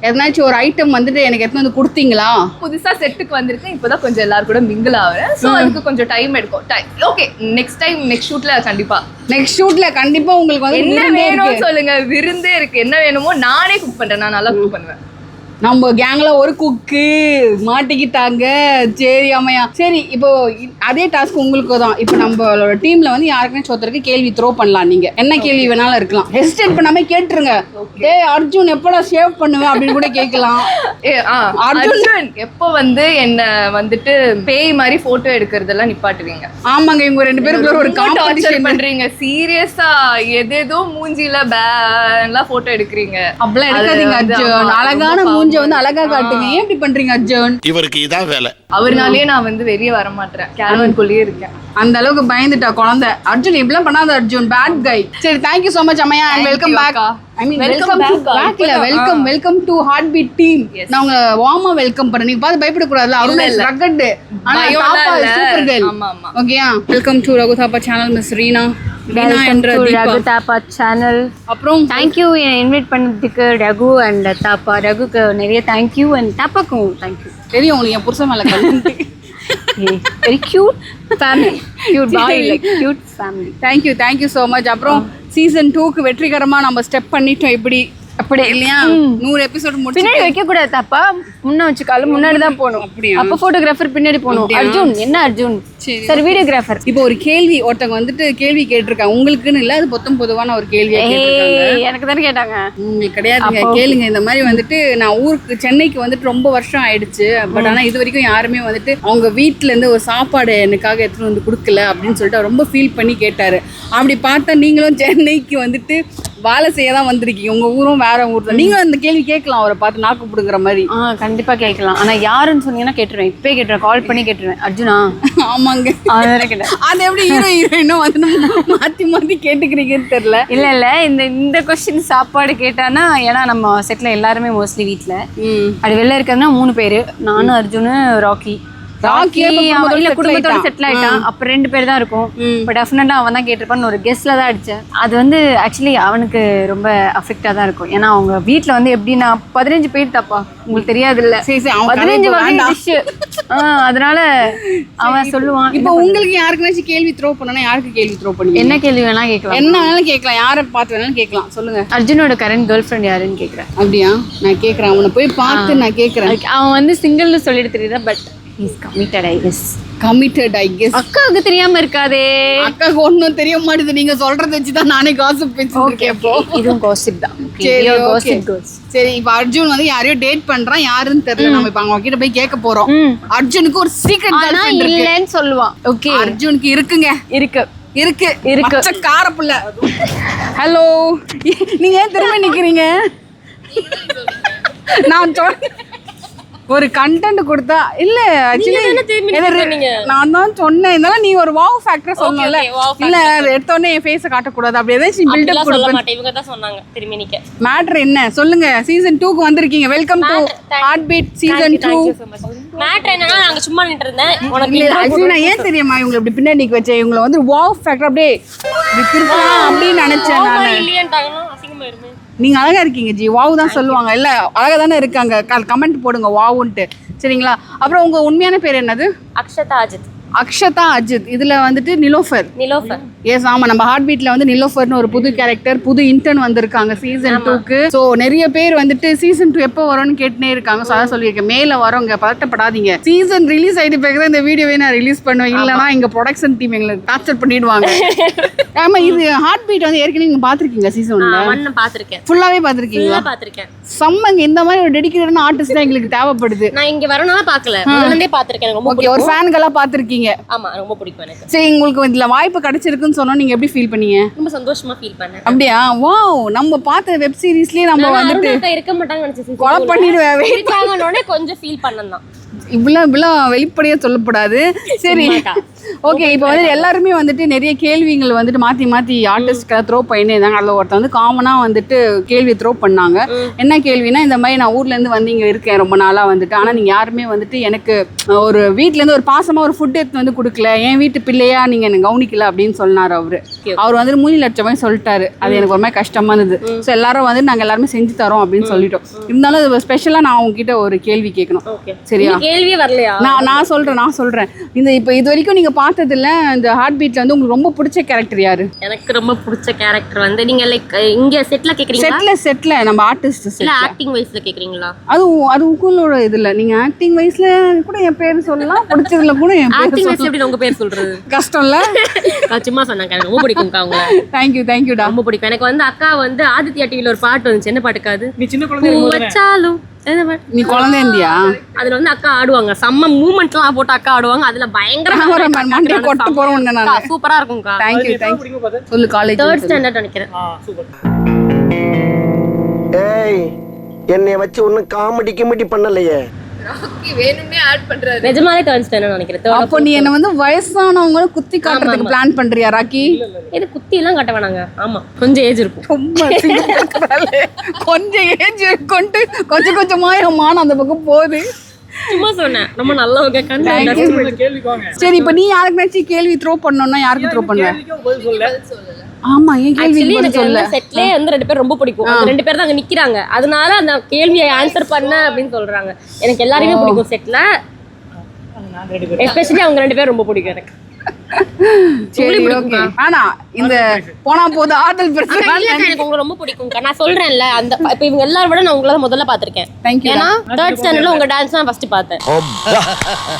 எதனாச்சும் ஒரு ஐட்டம் வந்துட்டு எனக்கு எடுத்து வந்து கொடுத்தீங்களா? புதுசா செட்டுக்கு வந்திருக்கேன், இப்போதான் கொஞ்சம் எல்லாரும் கூட மிங்கிள் ஆகுறேன். ஸோ அதுக்கு கொஞ்சம் டைம் எடுக்கும். ஓகே, நெக்ஸ்ட் ஷூட்ல கண்டிப்பா உங்களுக்கு வந்து என்ன வேணும் சொல்லுங்க. விருந்தே இருக்கு, என்ன வேணுமோ நானே குக் பண்றேன். நான் நல்லா குக் பண்ணுவேன். நம்ம கேங்ல ஒரு குக்கு மாட்டிக்கிட்டாங்க. சரி அம்மையா, சரி இப்போ அதே டாஸ்க் உங்களுக்கு தான். இப்போ நம்மளோட டீம்ல வந்து யாருக்குமே ஒருத்தருக்கு கேள்வி த்ரோ பண்ணலாம். நீங்க என்ன கேள்வி வேணாலும் இருக்கலாம், ஹெசிடேட் பண்ணாம கேட்டுருங்க. டேய் அர்ஜுன் எப்படா ஷேவ் பண்ணுவேன் அப்படின்னு கூட கேட்கலாம். அர்ஜுன் எப்போ வந்து என்ன வந்துட்டு பேய் மாதிரி போட்டோ எடுக்கிறதெல்லாம் நிப்பாட்டுவீங்க? ஆமாங்க, இவங்க 2 பேருக்குள்ள ஒரு காம்படிஷன் பண்றீங்க. சீரியஸா எதேதோ மூஞ்சில பேலாம் போட்டோ எடுக்கிறீங்க. அப்படிலாம் எடுக்காதீங்க அர்ஜுன். அழகான மூஞ்ச வந்து அழகா காட்டுங்க. ஏன் இப்படி பண்றீங்க அர்ஜுன்? இவருக்கு இதான் வேலை. அவர்னாலே நான் வந்து வெளியே வர மாட்டேன், கேரவன்குள்ளேயே இருக்கேன். அந்த அளவுக்கு பயந்துட்டா குழந்தை. அர்ஜுன் இப்படிலாம் பண்ணாத அர்ஜுன், பேட் கை. சரி, தேங்க் யூ so much அம்மையா, and welcome back. I mean welcome to back இல்ல, welcome to Heartbeat team. நான் உங்க வார்மா வெல்கம் பண்றேன். நீங்க பாத்து பயப்பட கூடாதுல. அருண் இஸ் ரகட், ஆனா தாப்பா சூப்பர் கேர்ள். ஆமா ஆமா. ஓகேயா? Welcome to Raghu Thappa channel miss Reena. Raghu Thappa channel. அப்புறம் தேங்க்யூ என்னை இன்வைட் பண்ணதுக்கு ரகு அண்ட் தாப்பா. ரகுக்கு நிறைய தேங்க்யூ அண்ட் தாப்பாக்கும் தேங்க்யூ. தெரியும் உங்களுக்கு என் புருஷன் மேல கல்யாணம். வெரி கியூட் ஃபேமிலி, கியூட் பாய், like cute family. Thank you so much. அப்புறம் சீசன் 2க்கு வெற்றிகரமா நம்ம ஸ்டெப் பண்ணிட்டோம். எப்படி அப்படி இல்லையா? 100 எபிசோட் முடிச்சு பின்னாடி வைக்க கூடாது தாப்பா, முன்ன வச்சுக்கால முன்னாடி தான் போகணும். அப்படியா? அப்ப போட்டோகிராஃபர் பின்னாடி போகணும். அர்ஜுன் என்ன அர்ஜுன் சார் வீடியோகிராஃபர். இப்போ ஒரு கேள்வி ஒருத்தவங்க வந்துட்டு கேள்வி கேட்டிருக்காங்க. உங்களுக்குன்னு இல்ல, அது பொதுவான ஒரு கேள்வியா கேட்டிருக்காங்க. எனக்கு தானே கேட்டாங்க. உங்களுக்கு கிடையாதுங்க, கேளுங்க. இந்த மாதிரி வந்துட்டு நான் ஊருக்கு சென்னைக்கு வந்துட்டு ரொம்ப வருஷம் ஆயிடுச்சு. பட் ஆனா இது வரைக்கும் யாருமே வந்துட்டு அவங்க வீட்டுல இருந்து ஒரு சாப்பாடு எனக்காக எடுத்துட்டு வந்து கொடுக்கல அப்படின்னு சொல்லிட்டு ரொம்ப ஃபீல் பண்ணி கேட்டாரு. அப்படி பார்த்தா நீங்களும் சென்னைக்கு வந்துட்டு வேலை செய்ய தான் வந்திருக்கீங்க. உங்க ஊரும் வேற ஊர் தான். நீங்களும் அந்த கேள்வி கேட்கலாம், அவரை பார்த்து நாக்கு பிடுங்குற மாதிரி. கண்டிப்பா கேட்கலாம். ஆனா யாருன்னு சொன்னீங்கன்னா கேட்டுருவேன், இப்பவே கேட்டுருவேன், கால் பண்ணி கேட்டுருவேன். அர்ஜுனா? ஆமாங்க. அது எப்படி ஹீரோயினும் வந்து மாத்தி மாத்தி கேட்டுக்கிறீங்கன்னு தெரியல. இல்ல இந்த கொஸ்டின் சாப்பாடு கேட்டானா, ஏன்னா நம்ம செட்ல எல்லாருமே மோஸ்ட்லி வீட்டுல அப்படி வெளில இருக்கிறதுனா 3 பேரு, நானும் அர்ஜுனு ராக்கி. குடும்பத்தோட செட்டில் ஆயிட்டான். அப்ப 2 பேர் தான் இருக்கும். பட் டெஃபினட்டா அவன் தான் கேட்டிருப்பான்னு ஒரு கெஸ்ட்ல தான் அடிச்சேன். அது வந்து ஆக்சுவலி அவனுக்கு ரொம்ப அஃபெக்டா தான் இருக்கும். ஏன்னா அவங்க வீட்டுல வந்து எப்படின்னா 15 பேர் தாப்பா, உங்களுக்கு தெரியாது இல்ல, 15 வகை டிஷ். அதனால அவன் சொல்லுவான். இப்போ உங்களுக்கு யாருக்குனாச்சும் கேள்வி த்ரோ பண்ணனா யாருக்கு கேள்வி த்ரோ பண்ணுவீங்க? என்ன கேள்வி வேணா கேட்கலாம், என்ன வேணாலும் கேட்கலாம், யாரை பார்த்து வேணாலும் கேட்கலாம். சொல்லுங்க. அர்ஜுனோட கரண்ட் கேர்ள் ஃப்ரெண்ட் யாருன்னு கேட்கறேன். அப்படியா? நான் கேட்கறேன், அவனை போய் பார்த்து நான் கேட்கறேன். அவன் வந்து சிங்கிள்னு சொல்லிட்டு தெரியுதா, but he's committed, I guess. Committed, I guess. அக்காவுக்கு தெரியாம இருக்காதே. அக்காக்கு ஒன்றும் தெரிய மாட்டேது. நீங்க சொல்றத வச்சு தான் நானே காசிப் பேசிருக்கேன். இப்போ இதுவும் காசிப் தான். சரி, இப்போ அர்ஜுன் வந்து யாரையோ டேட் பண்றான், யாருன்னு தெரியல. நம்ம இப்போ அவங்க கிட்ட போய் கேட்க போறோம். அர்ஜுனுக்கு ஒரு சீக்ரெட் கேர்ள் ஃப்ரெண்ட் இருக்கு இல்லன்னு சொல்லுவான். ஓகே, அர்ஜுனுக்கு இருக்குங்க. இருக்கு மச்ச காரப்புள்ள. ஹலோ, நீங்க ஏன் திரும்ப நிக்கிறீங்க? நான் ஒரு கண்டென்ட் கொடுத்தா இல்ல, நான் தான் சொன்னேன். இருந்தாலும் நீ ஒரு வாவ் ஃபேக்டர் சொன்னல. இல்ல எடுத்தோடனே என் ஃபேஸை காட்டக்கூடாது, அப்படி ஏதாச்சும் பில்டப் கொடுப்பேன். இவங்க தான் சொன்னாங்க திரும்பி நிக்க. மேட்டர் என்ன சொல்லுங்க. சீசன் 2க்கு வந்திருக்கீங்க. Welcome to heartbeat season 2. Matter என்னன்னா, நாங்க சும்மா நின்று இருந்தேன். உனக்கு அர்ஜுனா ஏன் தெரியுமா இவங்க இப்படி பின்னாடி நிக்க வச்சேன்? இவங்களை வந்து வாவ் ஃபேக்டர் அப்படியே திருப்பலாம் அப்படின்னு நினைச்சேன் நான். இல்லையன்றாங்கன்னா அசிங்கமா இருமே. நீங்க அழகா இருக்கீங்க ஜி, வாவ் தான் சொல்லுவாங்க. இல்ல அழகா தானே இருக்காங்க. கமெண்ட் போடுங்க வாவுன்ட்டு, சரிங்களா? அப்புறம் உங்க உண்மையான பேர் என்னது? அக்ஷதா அஜித். இதுல வந்துட்டு நிலோஃபர். எஸ், ஆமா. நம்ம ஹார்ட் பீட்ல வந்து நிலோஃபர்னு ஒரு புது கேரக்டர், புது இன்டர்ன் வந்திருக்காங்க சீசன் 2க்கு. ஸோ நிறைய பேர் வந்துட்டு சீசன் 2 எப்போ வரும்னு கேட்டுனே இருக்காங்க. ஸோ அதான் சொல்லியிருக்கேன், மேல வரோங்க, பதட்டப்படாதீங்க. சீசன் ரிலீஸ் ஆயிட்டு பிறகு இந்த வீடியோவை நான் ரிலீஸ் பண்ணுவேன். இல்லைனா எங்க ப்ரொடக்ஷன் டீம் எங்களுக்கு டார்ச்சர் பண்ணிடுவாங்க. ஆமா, இது ஹார்ட் பீட் வந்து ஏற்கனவே நீங்க பாத்திருக்கீங்க சீசன் 1 பாத்திருக்கேன், ஃபுல்லாவே பாத்திருக்கீங்களா? பாத்திருக்கேன். சம்மங்க இந்த மாதிரி ஒரு டெடிகேட்டடான ஆர்டிஸ்ட் தான் எங்களுக்கு தேவைப்படுது. நான் இங்க வரணும்னா பார்க்கல, முதல்லயே பாத்திருக்கேன். ரொம்ப ஓகே, ஒரு ஃபேன்களா பாத்திருக்கீங்க. ஆமா, ரொம்ப பிடிக்கும் எனக்கு. சரி, உங்களுக்கு இதுல வாய்ப்பு கிடைச்சிருக்குன்னு சொன்னா நீங்க எப்படி ஃபீல் பண்ணீங்க? ரொம்ப சந்தோஷமா ஃபீல் பண்ணேன். அப்படியா? வாவ், நம்ம பார்த்த வெப் சீரிஸ்லயே நம்ம வந்துட்டு இருக்க மாட்டாங்க நினைச்சேன். கொலை பண்ணிடுவேன். வெயிட் ஆகணும்னே கொஞ்சம் ஃபீல் பண்ணலாம். இவ்வளோ வெளிப்படையா சொல்லப்படாது. சரி, ஓகே. இப்போ வந்து எல்லாருமே வந்துட்டு நிறைய கேள்விகள் வந்துட்டு மாற்றி ஆர்டிஸ்ட்கெல்லாம் த்ரோ பண்ணிட்டு இருந்தாங்க. அதில் ஒருத்தர் வந்து காமனாக வந்துட்டு கேள்வி த்ரோ பண்ணாங்க. என்ன கேள்வினா, இந்த மாதிரி நான் ஊர்லேருந்து வந்து இங்கே இருக்கேன் ரொம்ப நாளாக வந்துட்டு, ஆனால் நீங்கள் யாருமே வந்துட்டு எனக்கு ஒரு வீட்டிலேருந்து ஒரு பாசமாக ஒரு ஃபுட் எடுத்து வந்து கொடுக்கல, என் வீட்டு பிள்ளையா நீங்கள் எனக்கு கவனிக்கல அப்படின்னு சொன்னார் அவர் வந்துட்டு 3 லட்சம் சொல்லிட்டாரு. அது எனக்கு ஒரு மாதிரி கஷ்டமாக இருந்தது. ஸோ எல்லாரும் வந்து நாங்கள் எல்லாருமே செஞ்சு தரோம் அப்படின்னு சொல்லிட்டோம். இருந்தாலும் அது ஸ்பெஷலாக நான் உங்ககிட்ட ஒரு கேள்வி கேட்கணும், சரியா? கேள்வியே வரலையா? நான் சொல்கிறேன். இந்த இப்போ இது வரைக்கும் நீங்கள் பார்த்ததுல இந்த ஹார்ட் பீட்ல வந்து உங்களுக்கு ரொம்ப பிடிச்ச கேரக்டர் யாரு? எனக்கு ரொம்ப பிடிச்ச கேரக்டர் வந்து நீங்க லைக் இங்க செட்ல கேக்குறீங்களா? செட்ல நம்ம ஆர்டிஸ்ட் இல்ல ஆக்டிங் வைஸ்ல கேக்குறீங்களா? அது உங்களோட இதுல நீங்க ஆக்டிங் வைஸ்ல கூட என் பேர் சொல்லலாம், பிடிச்சதுல கூட என் பேர் ஆக்டிங் வைஸ்ல எப்படி உங்க பேர் சொல்றது? கஷ்டம் இல்ல. நான் சும்மா சொன்னேன், எனக்கு ரொம்ப பிடிக்கும்க்கா உங்களை. தேங்க்யூடா. ரொம்ப பிடிக்கும். எனக்கு வந்து அக்கா வந்து ஆதித்யா டிவில ஒரு பாட்டு வந்துச்சு. என்ன பாட்டுக்காது? நீ சின்ன குழந்தை வச்சாலும் நீ குழந்தை இந்தியா? அதுல வந்து அக்கா ஆடுவாங்க, செம்ம மூவ்மெண்ட்லாம் போட்டு அக்கா ஆடுவாங்க. அதுல பயங்கர மண்டே கொட்ட போறோம். சூப்பரா இருக்கும்க்கா. தேங்க்யூ. சொல்லு. காலேஜ் 3rd ஸ்டாண்டர்ட் நினைக்கிறேன். சூப்பர். ஏய் என்னைய வச்சு ஒன்னும் காமெடி பண்ணலையே. ராக்கி வேணும்னே ஆட் பண்றாரு. நிஜமாலே 3rd ஸ்டாண்டர்ட் நினைக்கிறேன். அப்போ நீ என்ன வந்து வயசானவங்கள குத்தி காட்டுறதுக்கு பிளான் பண்றியா ராக்கி? இது குத்தி எல்லாம் காட்ட வேணாங்க. ஆமா, கொஞ்சம் ஏஜ் இருக்கும். கொஞ்சம் ஏஜ் கொண்டு கொஞ்சமா மான அந்த பக்கம் போகுது. சும்மா சொன்னேன், ரொம்ப நல்லவங்க. கேள்விக்கு வாங்க. சரி, இப்போ நீ யாருக்கு கேள்வி த்ரோ பண்ணணும்னா யாருக்கு த்ரோ பண்ணுவ? பதில் சொல்லல. ஆமா, ஏன் கேள்வி எனக்கு வந்து செட்லயே வந்து 2 பேர் ரொம்ப பிடிக்கும். அந்த 2 பேர் தான் அங்க நிக்கிறாங்க. அதனால அந்த கேள்வியை ஆன்சர் பண்ண அப்படின்னு சொல்றாங்க. எனக்கு எல்லாரையுமே பிடிக்கும் செட்ல. எஸ்பெஷலி அவங்க 2 பேர் ரொம்ப பிடிக்கும் எனக்கு. சரி, ஓகே. ஆனா இந்த போனா போது ஆதல் பிரச்சனை எனக்கு உங்களை ரொம்ப பிடிக்கும்க்கா. நான் சொல்றேன்ல, அந்த இப்ப இவங்க எல்லாரும் விட நான் உங்களை முதல்ல பாத்திருக்கேன். ஏன்னா 3rd ஸ்டாண்டர்ட்ல உங்க டான்ஸ் தான் ஃபர்ஸ்ட் பார்த்தேன்.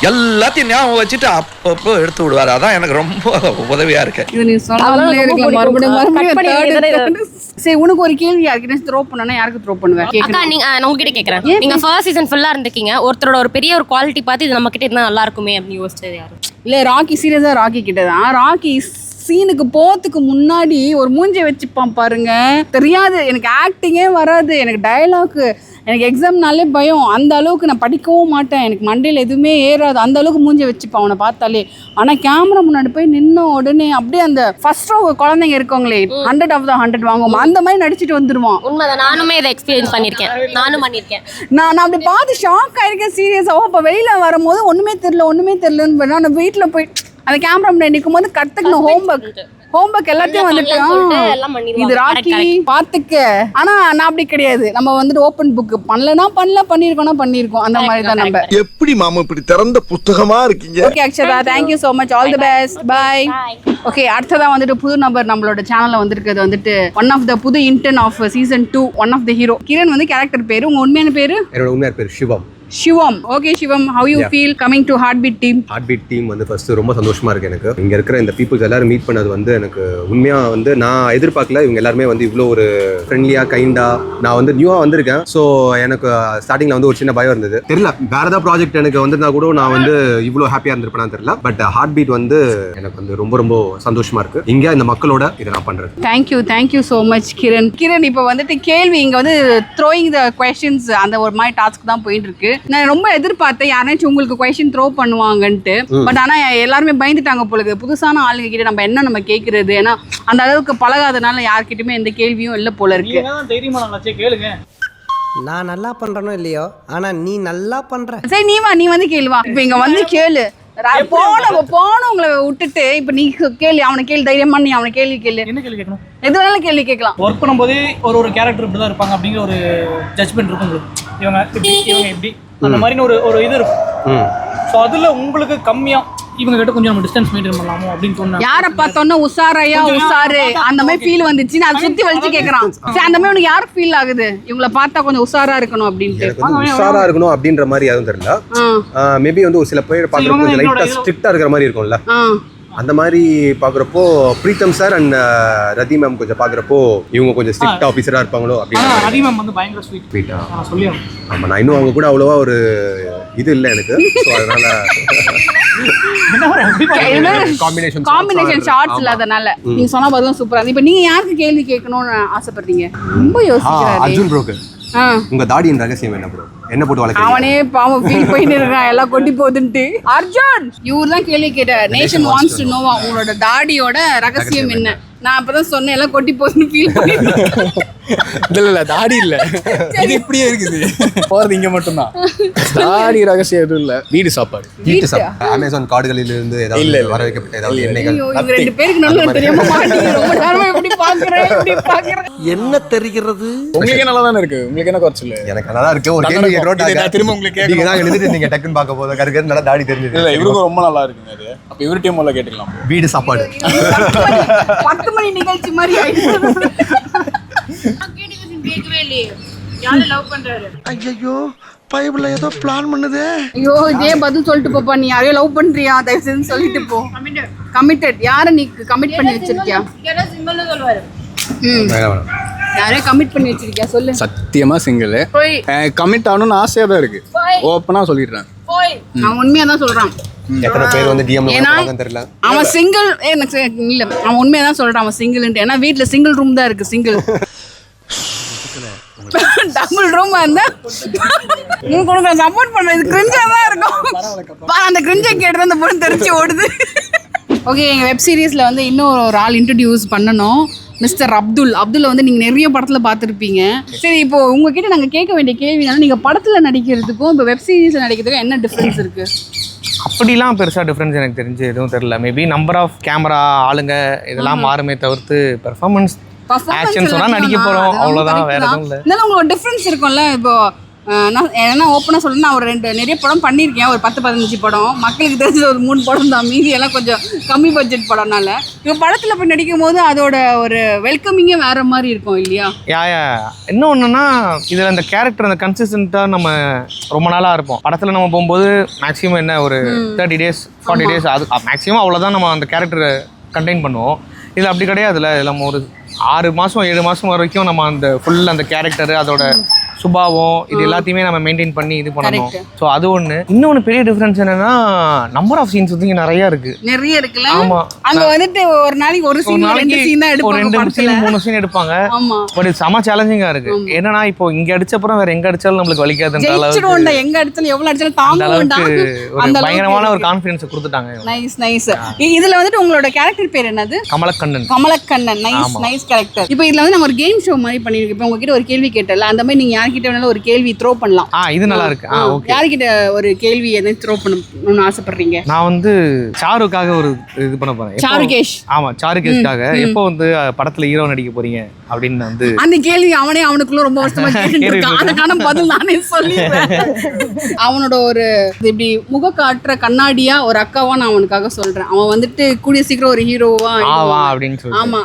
எல்லாத்தையும் ஞாபகம் வச்சுட்டு அப்பப்போ எடுத்து விடுவாரு. அதான் எனக்கு ரொம்ப உதவியா இருக்கு. இது நீ சொல்லாமலே இருக்கலாம். மறுபடியும் சரி, உனக்கு ஒரு கேள்வி யாருக்கு த்ரோ பண்ணனா யாருக்கு த்ரோ பண்ணுவேன்? அக்கா, நான் உங்ககிட்ட கேக்குறேன். நீங்க ஃபர்ஸ்ட் சீசன் ஃபுல்லா இருந்திருக்கீங்க. ஒருத்தரோட ஒரு பெரிய ஒரு குவாலிட்டி பார்த்து இது நம்ம கிட்ட இருந்தா நல்லா இருக்குமே அப்படின்னு யோசிச்சது யாரு? இல்ல, ராக்கி. சீரியஸா ராக்கி கிட்டதான். ராக்கி சீனுக்கு போறதுக்கு முன்னாடி ஒரு மூஞ்சை வச்சுப்பான் பாருங்க. தெரியாது, எனக்கு ஆக்டிங்கே வராது, எனக்கு டயலாக், எனக்கு எக்ஸாம்னாலே பயம். அந்த அளவுக்கு நான் படிக்கவும் மாட்டேன், எனக்கு மண்டையில் எதுவுமே ஏறாது. அந்த அளவுக்கு மூஞ்சை வச்சுப்பான் அவனை பார்த்தாலே. ஆனால் கேமரா முன்னாடி போய் நின்ன உடனே அப்படியே அந்த ஃபர்ஸ்ட் ரோ குழந்தைங்க இருக்கவங்களே 100 of the 100 வாங்குவோம், அந்த மாதிரி நடிச்சிட்டு வந்துடுவான். உண்மைதான், நானுமே இதை எக்ஸ்பீரியன்ஸ் பண்ணியிருக்கேன். நானும் பண்ணியிருக்கேன். நான் அப்படி பார்த்து ஷாக் ஆயிருக்கேன் சீரியஸாக. அப்போ வெளியில் வரும்போது ஒன்றுமே தெரியலன்னு பண்ணா நான் வீட்டில் போய் அந்த கேமரா முன்னாடி நிற்கும் போது கற்றுக்கணும். ஹோம்ஒர்க் எல்லாத்தையும் வந்துட்டு இது ராக்கி பார்த்துக்க. ஆனா நான் அப்படி கிடையாது. நம்ம வந்துட்டு ஓப்பன் புக் பண்ணிருக்கோம் அந்த மாதிரி தான். நம்ம எப்படி மாமா இப்படி திறந்த புத்தகமா இருக்கீங்க? Okay Akshara, thank you so much. All the best. Bye. Okay, அடுத்ததா வந்துட்டு புது நம்பர் நம்மளோட சேனல்ல வந்திருக்கிறது வந்துட்டு ஒன் ஆஃப் த புது intern of season 2, one of the hero. Kiran வந்து கேரக்டர் பேரு. உங்க உண்மையான பேரு? என்னோட உண்மையான பேர் Shivam. Okay Shivam, how you feel coming to Heartbeat team? Heartbeat team வந்து ஃபர்ஸ்ட் ரொம்ப சந்தோஷமா இருக்கு எனக்கு. இங்க இருக்கிற இந்த பீப்புள்ஸ் எல்லாரும் மீட் பண்ணது வந்து எனக்கு உண்மையா வந்து நான் எதிர்பார்க்கல. இவங்க எல்லாருமே வந்து இவ்வளோ ஒரு ஃப்ரெண்ட்லியா கைண்டா. நான் வந்து நியூவா வந்திருக்கேன். ஸோ எனக்கு ஸ்டார்டிங்ல வந்து ஒரு சின்ன பயம் இருந்தது. தெரியல, வேற ஏதாவது ப்ராஜெக்ட் எனக்கு வந்திருந்தா கூட நான் வந்து இவ்வளோ ஹாப்பியா இருந்திருப்பேன்னு தெரியல. பட் Heartbeat வந்து எனக்கு வந்து ரொம்ப ரொம்ப சந்தோஷமா இருக்கு. இங்க இந்த மக்களோட இதை நான் பண்றேன். Thank you so much Kiran. இப்போ வந்துட்டு கேள்வி இங்க வந்து த்ரோயிங் த கொஸ்டின்ஸ் அந்த ஒரு மாதிரி டாஸ்க் தான் போயிட்டு இருக்கு. நான் ரொம்ப எதிர்பார்த்தேன் யாராச்சும் உங்களுக்கு கொஸ்டின் த்ரோ பண்ணுவாங்கன்ட்டு. பட் ஆனா எல்லாருமே பயந்துட்டாங்க போல. புதுசான ஆளுங்க கிட்ட நம்ம கேட்கறது, ஏன்னா அந்த அளவுக்கு பழகாதனால யார்கிட்டயுமே எந்த கேள்வியும் இல்லை போல இருக்கு. கேளுங்க. நான் நல்லா பண்றனோ இல்லையோ, ஆனா நீ நல்லா பண்ற. சரி, நீ வந்து கேளுவா. இப்ப இங்க வந்து கேளு. போனவங்களை விட்டுட்டு இப்ப நீ கேள்வி அவனை கேள்வி தைரியமா. நீ அவனை கேள்வி என்ன கேள்வி கேட்கணும்? எது வேணாலும் கேள்வி கேட்கலாம். ஒர்க் பண்ணும்போது ஒரு கேரக்டர் இப்படிதான் இருப்பாங்க அப்படிங்கிற ஒரு ஜட்ஜ்மெண்ட் இருக்கும் உங்களுக்கு. இவங்க இப்படி அந்த மாதிரின்னு ஒரு இது இருக்கும். ஸோ அதுல உங்களுக்கு கம்மியா இவங்க கிட்ட கொஞ்சம் நம்ம டிஸ்டன்ஸ் மெயின்டைன் பண்ணலாமோ அப்படின்னு தோணுது. யாரை பார்த்தோன்னா உஷாரு அந்த மாதிரி ஃபீல் வந்துச்சு. நான் சுத்தி வலிச்சு கேட்கறான். சரி, அந்த மாதிரி உனக்கு யாருக்கு ஃபீல் ஆகுது இவங்கள பார்த்தா கொஞ்சம் உஷாரா இருக்கணும் அப்படின்ட்டு? உஷாரா இருக்கணும் அப்படின்ற மாதிரி யாரும் தெரியல. மேபி வந்து ஒரு சில பேர் பார்க்குற கொஞ்சம் லைட்டா ஸ்ட்ரிக்டா இருக்கிற மாதிரி இருக்கும்ல. அந்த மாதிரி பார்க்குறப்போ Pritam sir and Rati ma'am கொஞ்சம் பார்க்குறப்போ இவங்க கொஞ்சம் ஸ்ட்ரிக்ட் ஆஃபீஸராக இருப்பாங்களோ அப்படின்னு. ரதி மேம் வந்து பயங்கர ஸ்வீட்டா சொல்லி. ஆமாம், நான் இன்னும் அவங்க கூட அவ்வளோவா ஒரு இது இல்லை எனக்கு. ஸோ அதனால காம்பினேஷன் ஷார்ட்ஸ் இல்லாதனால நீங்க சொன்னா பதிலும் சூப்பரா இருக்கு. இப்போ நீங்க யாருக்கு கேள்வி கேட்கணும்னு ஆசைப்படுறீங்க? ரொம்ப யோசிக்கிறாரு. அர்ஜுன் ப்ரோக்கு உங்க தாடியின் ரகசியம் என்ன ப்ரோ? என்ன போட்டு வளர்க்க? அவனே பாவம் ஃபீல் பண்ணிட்டு இருக்கான் எல்லாம் கொட்டி போகுதுன்ட்டு. அர்ஜுன், இவர் தான் கேள்வி கேட்ட. நேஷன் வாண்ட்ஸ் டு நோ உங்களோட தாடியோட ரகசியம் என்ன? நான் அப்பதான் சொன்னேன் எல்லாம் கொட்டி போச்சுன்னு ஃபீல் பண்ணிட்டு. இல்ல தாடி இல்ல, இது இப்படியே இருக்குது. போறது இங்க மட்டும்தான். தாடி ரகசியம் எதுவும் இல்ல. வீடு சாப்பாடு. வீட்டு சாப்பாடு. அமேசான் காடுகளில் இருந்து ஏதாவது வர வைக்கப்பட்ட ஏதாவது எண்ணெய்கள். இவங்க 2 பேருக்கு நடுவுல தெரியாம மாட்டீங்க. ரொம்ப நேரமா எப்படி பாக்குறேன். என்ன தெரிகிறது? உங்களுக்கு நல்லா தானே இருக்கு. உங்களுக்கு என்ன குறைச்சல? எனக்கு நல்லா இருக்கு. ஒரு கேள்வி கேட்கறோம். திரும்ப உங்களுக்கு கேட்க. நீங்க தான் எழுதிட்டு நீங்க டக்குன்னு பார்க்க போதும். கருக்கு நல்லா தாடி தெரிஞ்சது. இல்ல இவருக்கு ரொம்ப நல்லா இருக்குங்க அது. அப்ப இவர்கிட்டயும் முதல்ல கேட்டுக்கலாம். வீடு சாப்பாடு. 10 மணி நிகழ்ச்சி மாதிரி ஆயிடுச்சு. கேட்கவே இல்லையே. யாரை லவ் பண்றாரு? ஐயோ பைபிள்ல ஏதோ பிளான் பண்ணுதே. ஐயோ இதே பதில் சொல்லிட்டு போப்பா. நீ யாரையோ லவ் பண்றியா? தயவு செஞ்சு சொல்லிட்டு போ. கமிட்டட். யாரை நீ கமிட் பண்ணி வச்சிருக்கியா? யாரையோ கமிட் பண்ணி வச்சிருக்கியா சொல்லு. சத்தியமா சிங்கிள். கமிட் ஆகணும்னு ஆசையா தான் இருக்கு. ஓப்பனா சொல்லிடுறேன். அவன் உண்மையா தான் சொல்றான். எத்தனை பேர் வந்து டிஎம்ல போறாங்கன்னு தெரியல. அவன் சிங்கிள். எனக்கு இல்ல, அவன் உண்மையா தான் சொல்றான் அவன் சிங்கிள்ன்ட்டு. ஏன்னா வீட்ல சிங்கிள் ரூம் தான் இருக்கு. சிங்கிள் டபுள் ரூம் இருந்தா உங்களுக்கு சப்போர்ட் பண்றது கிரிஞ்சா தான் இருக்கும். அந்த கிரிஞ்சை கேட்டு அந்த பொண்ணு தெரிஞ்சு ஓடுது. ஓகே, எங்கள் வெப் சீரிஸில் வந்து இன்னும் ஒரு ஆள் இன்ட்ரடியூஸ் பண்ணணும். மிஸ்டர் அப்துல் வந்து நீங்கள் நிறைய படத்தில் பார்த்துருப்பீங்க. சரி, இப்போ உங்ககிட்ட நாங்கள் கேட்க வேண்டிய கேள்வினாலும் நீங்கள் படத்தில் நடிக்கிறதுக்கும் இப்போ வெப் சீரிஸில் நடிக்கிறதுக்கும் என்ன டிஃப்ரென்ஸ் இருக்குது? அப்படிலாம் பெருசாக டிஃப்ரென்ஸ் எனக்கு தெரிஞ்சு எதுவும் தெரியல. மேபி நம்பர் ஆஃப் கேமரா ஆளுங்க இதெல்லாம் மாறுமே தவிர்த்து பெர்ஃபார்மன்ஸ் ஆக்ஷன் சொன்னால் நடிக்க போகிறோம், அவ்வளோதான். வேறு எதுவும் இல்லை. இருந்தாலும் உங்களுக்கு டிஃப்ரென்ஸ் இருக்கும்ல. இப்போ நான் என்ன ஓப்பனாக சொல்லணும்னா ஒரு நிறைய படம் பண்ணியிருக்கேன். ஒரு 10-15 படம். மக்களுக்கு தெரிஞ்ச ஒரு 3 படம் தான். மீதி எல்லாம் கொஞ்சம் கம்மி பட்ஜெட் படம்னால இப்போ படத்தில் போய் நடிக்கும் போது அதோட ஒரு வெல்கமிங்கே வேறு மாதிரி இருக்கும் இல்லையா? இன்னும் ஒன்றுன்னா இதில் அந்த கேரக்டர் அந்த கன்சிஸ்டண்ட்டாக நம்ம ரொம்ப நாளாக இருப்போம். படத்தில் நம்ம போகும்போது மேக்ஸிமம் என்ன ஒரு 30 days 40 days அது மேக்ஸிமம் அவ்வளோதான் நம்ம அந்த கேரக்டரை கண்டெயின் பண்ணுவோம். இதில் அப்படி கிடையாதுல்ல. இதில் நம்ம ஒரு 6 மாதம் 7 மாதம் வரைக்கும் நம்ம அந்த ஃபுல் அந்த கேரக்டர் அதோட சுபாவம் இது எல்லாத்தையுமே நம்ம மெயின்டைன் பண்ணி இது பண்ணணும். ஸோ அது ஒன்று. இன்னொன்று பெரிய டிஃப்ரென்ஸ் என்னன்னா நம்பர் ஆஃப் சீன்ஸ் வந்து நிறைய இருக்குல்ல. ஆமா, அங்க வந்துட்டு ஒரு நாளைக்கு ஒரு சீன் 2 சீன் தான் எடுப்பாங்க. 2 சீன் 3 சீன் எடுப்பாங்க. பட் இது செம சேலஞ்சிங்கா இருக்கு. என்னன்னா இப்போ இங்க அடிச்ச அப்புறம் வேற எங்க அடிச்சாலும் நம்மளுக்கு வலிக்காதுன்ற அளவுக்கு எங்க அடிச்சாலும் எவ்வளவு அடிச்சாலும் தாங்குவோம்டா. ஒரு பயங்கரமான ஒரு கான்ஃபிடன்ஸ் கொடுத்துட்டாங்க. நைஸ். இதுல வந்துட்டு உங்களோட கேரக்டர் பேர் என்னது? கமலக்கண்ணன். Nice character. இப்போ இதுல வந்து நம்ம ஒரு கேம் ஷோ மாதிரி பண்ணிருக்கோம். இப்போ உங்ககிட்ட ஒரு கேள்வி கேட்டல, அந்த மாதிரி நீங்க யார்கிட்ட வேணாலும் ஒரு கேள்வி த்ரோ பண்ணலாம். இது நல்லா இருக்கு. ஓகே, யார்கிட்ட ஒரு கேள்வி எதை த்ரோ பண்ணணும்னு ஆசைப்படுறீங்க? நான் வந்து சாருக்காக ஒரு இது பண்ண போறேன். சாருகேஷ். ஆமா, சாருகேஷ்காக எப்போ வந்து படத்துல ஹீரோ நடிக்க போறீங்க அப்படின்னு வந்து அந்த கேள்வி அவனுக்குள்ள ரொம்ப வருஷமா கேட்டுட்டு இருக்கான். அதுக்கான பதில் நானே சொல்லிடுறேன். அவனோட ஒரு இப்படி முக காட்டுற கண்ணாடியா ஒரு அக்காவா நான் அவனுக்காக சொல்றேன். அவன் வந்துட்டு கூடிய சீக்கிரம் ஒரு ஹீரோவா அப்படின்னு சொல்லி. ஆமா,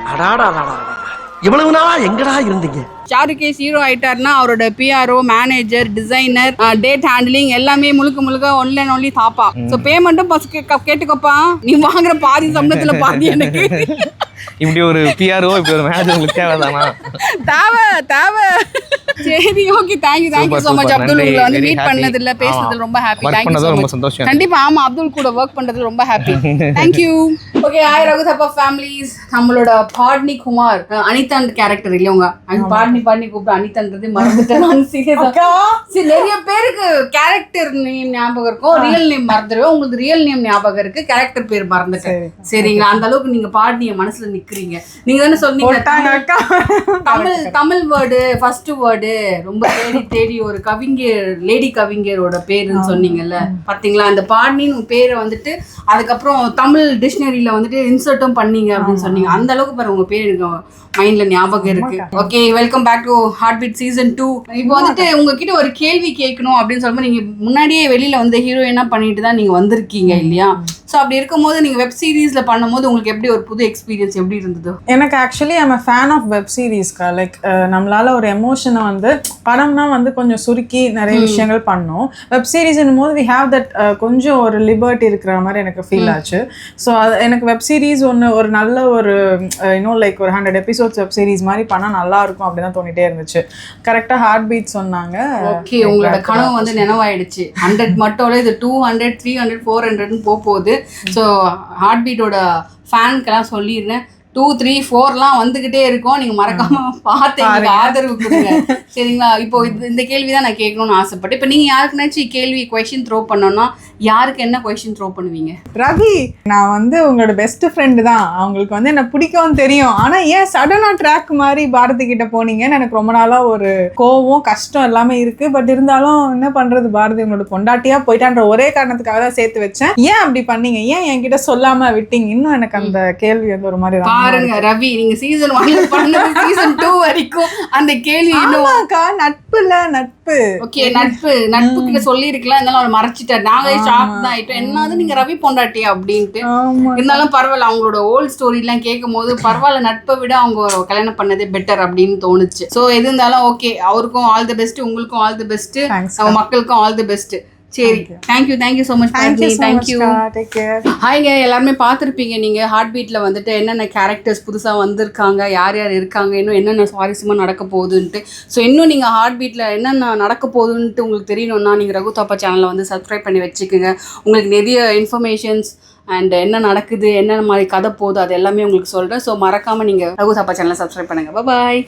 இவ்வளவு நாளா எங்கடா இருந்தீங்க? சாருகேஷ் ஹீரோ ஆயிட்டாருன்னா அவரோட PRO, manager, designer, date handling எல்லாமே முழுக்க ஒன்லைன் ஒன்லி தாப்பா. ஸோ பேமெண்ட்டும் கேட்டுக்கோப்பா. நீ வாங்குற பாதி சம்பளத்துல பாதி எனக்கு. இப்படி ஒரு பிஆர்ஓ இப்படி ஒரு மேனேஜர் உங்களுக்கு தேவைதானா? தேவை. சரி, okay, thank you so much Abdul. உங்களை வந்து மீட் பண்ணதுல பேசுனதுல ரொம்ப ஹாப்பி. Thank you so much. சந்தோஷம். கண்டிப்பா. ஆமா, அப்துல் கூட ஒர்க் பண்றதுல ரொம்ப ஹாப்பி. தேங்க்யூ. ஓகே, ஹாய் ரகுதப்பா ஃபேமிலிஸ். நம்மளோட பாட்னி குமார் அனிதா கேரக்டர் இல்லையவங்க பாட்னி கூப்பிட்டு அனிதான்றது மறந்துட்டேன் நான். நிறைய பேருக்கு கேரக்டர் நேம் ஞாபகம் இருக்கும், ரியல் நேம் மறந்துடுவேன். உங்களுக்கு ரியல் நேம் ஞாபகம் இருக்கு, கேரக்டர் பேர் மறந்துட்டேன். சரிங்களா? அந்த அளவுக்கு நீங்க பாட்னிய மனசுல நிக்கிறீங்க. நீங்க தானே சொன்னீங்க தமிழ் வேர்டு ஃபர்ஸ்ட் வேர்டு ரொம்ப தேடி ஒரு கவிஞர், லேடி கவிஞரோட பேருன்னு சொன்னீங்கல்ல, பாத்தீங்களா? அந்த பாட்னின்னு பேரை வந்துட்டு அதுக்கப்புறம் தமிழ் டிக்ஷனரியில வந்துட்டு இன்சர்ட்டும் பண்ணீங்க அப்படின்னு சொன்னீங்க. அந்த அளவுக்கு பாருங்க உங்க பேர் எனக்கு மைண்ட்ல ஞாபகம் இருக்கு. Okay, welcome back to heart beat season 2. இப்போ வந்துட்டு உங்ககிட்ட ஒரு கேள்வி கேட்கணும் அப்படின்னு சொல்லும்போது நீங்க முன்னாடியே வெளியில வந்து ஹீரோயினா பண்ணிட்டு தான் நீங்க வந்திருக்கீங்க இல்லையா? ஸோ அப்படி இருக்கும்போது நீங்கள் வெப் சீரிஸில் பண்ணும்போது உங்களுக்கு எப்படி ஒரு புது எக்ஸ்பீரியன்ஸ் எப்படி இருந்தது? எனக்கு actually I'm a fan of web சீரிஸ்க்கா. லைக் நம்மளால் ஒரு எமோஷனை வந்து படம்னா வந்து கொஞ்சம் சுருக்கி நிறைய விஷயங்கள் பண்ணோம். வெப் சீரிஸ்ன்னும் போது வி ஹேவ் தட் கொஞ்சம் ஒரு லிபர்ட்டி இருக்கிற மாதிரி எனக்கு ஃபீல் ஆச்சு. ஸோ அது எனக்கு வெப் சீரிஸ் ஒரு நல்ல ஒரு இன்னும் லைக் ஒரு 100 எபிசோட்ஸ் வெப் சீரிஸ் மாதிரி பண்ணால் நல்லா இருக்கும் அப்படின்னு தான் தோணிட்டே இருந்துச்சு. கரெக்டாக ஹார்ட் பீட் சொன்னாங்க. ஓகே, உங்களோட கனவு வந்து நினைவாயிடுச்சு. 100 மட்டும் இது 200 300 400ன்னு போகுது. ஸோ ஹார்ட் பீட்டோட ஃபேனுக்கெல்லாம் சொல்லிடுறேன், 2, 3, 4லாம் வந்துகிட்டே இருக்கும். நீங்க மறக்காம பார்த்து எங்களுக்கு ஆதரவு கொடுங்க சரிங்களா. இப்போ இந்த கேள்வி தான் நான் கேட்கணும்னு ஆசைப்பட்டேன். இப்போ நீங்க யாருக்குனாச்சும் கேள்வி கொஸ்டின் த்ரோ பண்ணோம்னா யாருக்கு என்ன கொஸ்டின் த்ரோ பண்ணுவீங்க? ரவி, நான் வந்து உங்களோட பெஸ்ட் ஃப்ரெண்டு தான். அவங்களுக்கு வந்து என்ன பிடிக்கும்னு தெரியும். ஆனால் ஏன் சடனாக ட்ராக் மாதிரி பாரதி கிட்ட போனீங்கன்னு எனக்கு ரொம்ப நாளாக ஒரு கோவம் கஷ்டம் எல்லாமே இருக்குது. பட் இருந்தாலும் என்ன பண்ணுறது, பாரதி உங்களோட பொண்டாட்டியாக போயிட்டான்ற ஒரே காரணத்துக்காக தான் சேர்த்து வச்சேன். ஏன் அப்படி பண்ணீங்க? ஏன் என்கிட்ட சொல்லாமல் விட்டீங்க? இன்னும் எனக்கு அந்த கேள்வி வந்து ஒரு மாதிரி பாருங்க ரவி, நீங்க சீசன் 1 பண்ணது சீசன் 2 வரைக்கும் அந்த கேள்வி என்னக்கா நட்புல நட்பு. ஓகே, நட்பு கிட்ட சொல்லி இருக்கலாம், இருந்தாலும் அவர் மறைச்சிட்டார். நாங்களே ஷாக் தான் ஆயிட்டோம். என்னது நீங்க ரவி பொண்டாட்டியா அப்படின்ட்டு. இருந்தாலும் பரவாயில்ல, அவங்களோட ஓல்ட் ஸ்டோரி எல்லாம் கேட்கும் போது பரவாயில்ல, நட்பை விட அவங்க கல்யாணம் பண்ணதே பெட்டர் அப்படின்னு தோணுச்சு. ஸோ எது இருந்தாலும் ஓகே, அவருக்கும் ஆல் தி பெஸ்ட், உங்களுக்கும் ஆல் தி பெஸ்ட், நம்ம மக்களுக்கும் ஆல் தி பெஸ்ட். சரி, தேங்க்யூ ஸோ மச். தேங்க்யூ. ஹாய்ங்க, எல்லாருமே பார்த்துருப்பீங்க நீங்கள் ஹார்ட் பீட்டில் வந்துட்டு என்னென்ன கேரக்டர்ஸ் புதுசாக வந்திருக்காங்க, யார் யார் இருக்காங்க, இன்னும் என்னென்ன சுவாரஸ்யமாக நடக்க போகுதுன்ட்டு. ஸோ இன்னும் நீங்கள் ஹார்ட் பீட்டில் என்னென்ன நடக்க போகுதுன்ட்டு உங்களுக்கு தெரியணும்னா நீங்கள் ரகு தாப்பா சேனலை வந்து சப்ஸ்கிரைப் பண்ணி வச்சுக்கோங்க. உங்களுக்கு நிறைய இன்ஃபர்மேஷன்ஸ் அண்ட் என்ன நடக்குது, என்னென்ன மாதிரி கதை போகுது, அது எல்லாமே உங்களுக்கு சொல்கிறேன். ஸோ மறக்காமல் நீங்கள் ரகு தாப்பா சேனலை சப்ஸ்கிரைப் பண்ணுங்கள். பாய்.